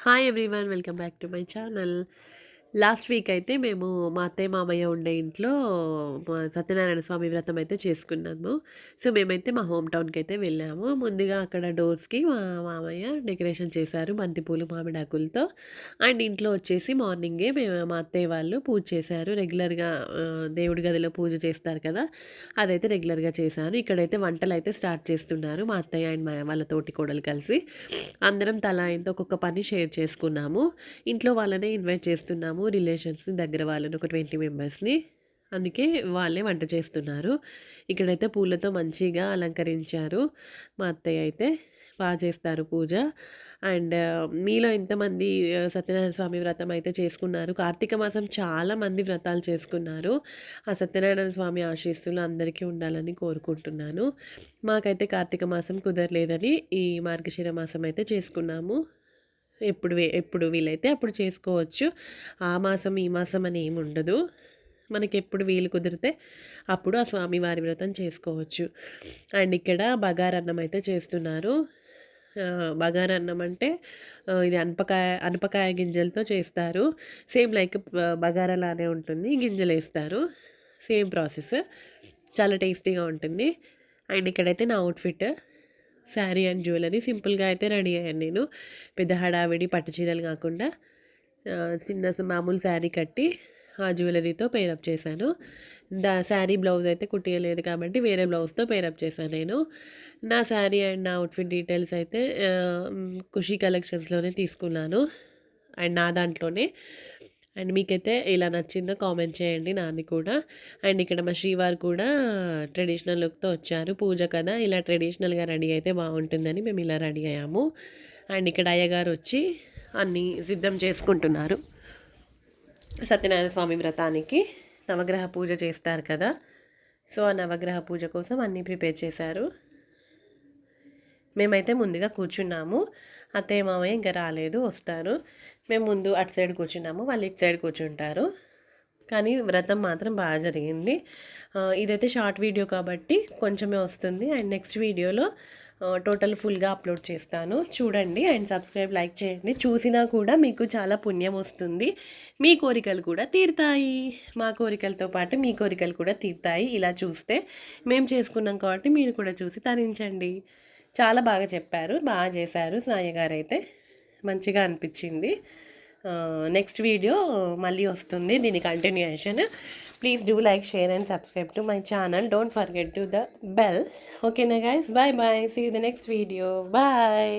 Hi everyone, welcome back to my channel. Last week అయితే మేము మా అత్తయ్య మామయ్య ఉండే ఇంట్లో సత్యనారాయణ స్వామి వ్రతం అయితే చేసుకున్నాము. సో మేమైతే మా హోమ్ టౌన్కి అయితే వెళ్ళాము. ముందుగా అక్కడ డోర్స్కి మా మామయ్య డెకరేషన్ చేశారు బంతిపూలు మామిడాకులతో. అండ్ ఇంట్లో వచ్చేసి మార్నింగే మేము మా అత్తయ్య వాళ్ళు పూజ చేశారు. రెగ్యులర్గా దేవుడి గదిలో పూజ చేస్తారు కదా, అదైతే రెగ్యులర్గా చేశారు. ఇక్కడైతే వంటలు అయితే స్టార్ట్ చేస్తున్నారు మా అత్తయ్య అండ్ వాళ్ళ తోటి కోడలు కలిసి. అందరం తలా ఇంత ఒక్కొక్క పని షేర్ చేసుకున్నాము. ఇంట్లో వాళ్ళనే ఇన్వైట్ చేస్తున్నాము, రిలేషన్స్‌ని, దగ్గర వాళ్ళని ఒక 20 మెంబర్స్‌ని. అందుకే వాళ్ళే వంట చేస్తున్నారు. ఇక్కడైతే పూలతో మంచిగా అలంకరించారు. మా అత్తయ్య అయితే చేస్తారు పూజ. అండ్ మీలో ఎంతమంది సత్యనారాయణ స్వామి వ్రతం అయితే చేసుకున్నారు? కార్తీక మాసం చాలా మంది వ్రతాలు చేసుకున్నారు. ఆ సత్యనారాయణ స్వామి ఆశీస్సులు అందరికీ ఉండాలని కోరుకుంటున్నాను. మాకైతే కార్తీక మాసం కుదరలేదని ఈ మార్గశిర మాసం అయితే చేసుకున్నాము. ఎప్పుడు వీలైతే అప్పుడు చేసుకోవచ్చు. ఆ మాసం, ఈ మాసం అని ఏమి ఉండదు. మనకెప్పుడు వీలు కుదిరితే అప్పుడు ఆ స్వామివారి వ్రతం చేసుకోవచ్చు. అండ్ ఇక్కడ బగారన్నం అయితే చేస్తున్నారు. బగారన్నం అంటే ఇది అనపకాయ గింజలతో చేస్తారు. సేమ్ లైక్ బగారాలానే ఉంటుంది. గింజలేస్తారు. Same process. చాలా టేస్టీగా ఉంటుంది. అండ్ ఇక్కడైతే నా అవుట్‌ఫిట్ శారీ అండ్ జ్యువెలరీ సింపుల్‌గా అయితే రెడీ అయ్యాను నేను. పెద్ద హడావిడి పట్టు చీరలు కాకుండా చిన్న మామూలు శారీ కట్టి ఆ జ్యువెలరీతో పేరప్ చేశాను. శారీ బ్లౌజ్ అయితే కుట్టియలేదు కాబట్టి వేరే బ్లౌజ్‌తో పేరప్ చేశాను నేను. నా శారీ అండ్ నా అవుట్‌ఫిట్ డీటెయిల్స్ అయితే ఖుషి కలెక్షన్స్‌లోనే తీసుకున్నాను. అండ్ నా దాంట్లోనే. అండ్ మీకైతే ఇలా నచ్చిందో కామెంట్ చేయండి, నాది కూడా. అండ్ ఇక్కడ మా శ్రీవారు కూడా ట్రెడిషనల్ లుక్‌తో వచ్చారు. పూజ కదా, ఇలా ట్రెడిషనల్‌గా రెడీ అయితే బాగుంటుందని మేము ఇలా రెడీ అయ్యాము. అండ్ ఇక్కడ అయ్యగారు వచ్చి అన్నీ సిద్ధం చేసుకుంటున్నారు. సత్యనారాయణ స్వామి వ్రతానికి నవగ్రహ పూజ చేస్తారు కదా, సో ఆ నవగ్రహ పూజ కోసం అన్నీ ప్రిపేర్ చేశారు. మేమైతే ముందుగా కూర్చున్నాము. అత్తయ్య మామయ్య ఇంకా రాలేదు, వస్తారు. మేము ముందు అటు సైడ్ కూర్చున్నాము, వాళ్ళు ఇటు సైడ్ కూర్చుంటారు. కానీ వ్రతం మాత్రం బాగా జరిగింది. ఇదైతే షార్ట్ వీడియో కాబట్టి కొంచెమే వస్తుంది. అండ్ నెక్స్ట్ వీడియోలో టోటల్ ఫుల్గా అప్లోడ్ చేస్తాను, చూడండి. అండ్ సబ్స్క్రైబ్, లైక్ చేయండి. చూసినా కూడా మీకు చాలా పుణ్యం వస్తుంది. మీ కోరికలు కూడా తీరుతాయి. మా కోరికలతో పాటు మీ కోరికలు కూడా తీరుతాయి. ఇలా చూస్తే మేము చేసుకున్నాం కాబట్టి మీరు కూడా చూసి తరించండి. చాలా బాగా చెప్పారు, బాగా చేశారు సాయి గారు అయితే. మంచిగా అనిపించింది. నెక్స్ట్ వీడియో మళ్ళీ వస్తుంది, దీని continuation. Please do like, share and subscribe to my channel. Don't forget to the bell. ఓకేనా guys? Bye bye. See you the next video. Bye.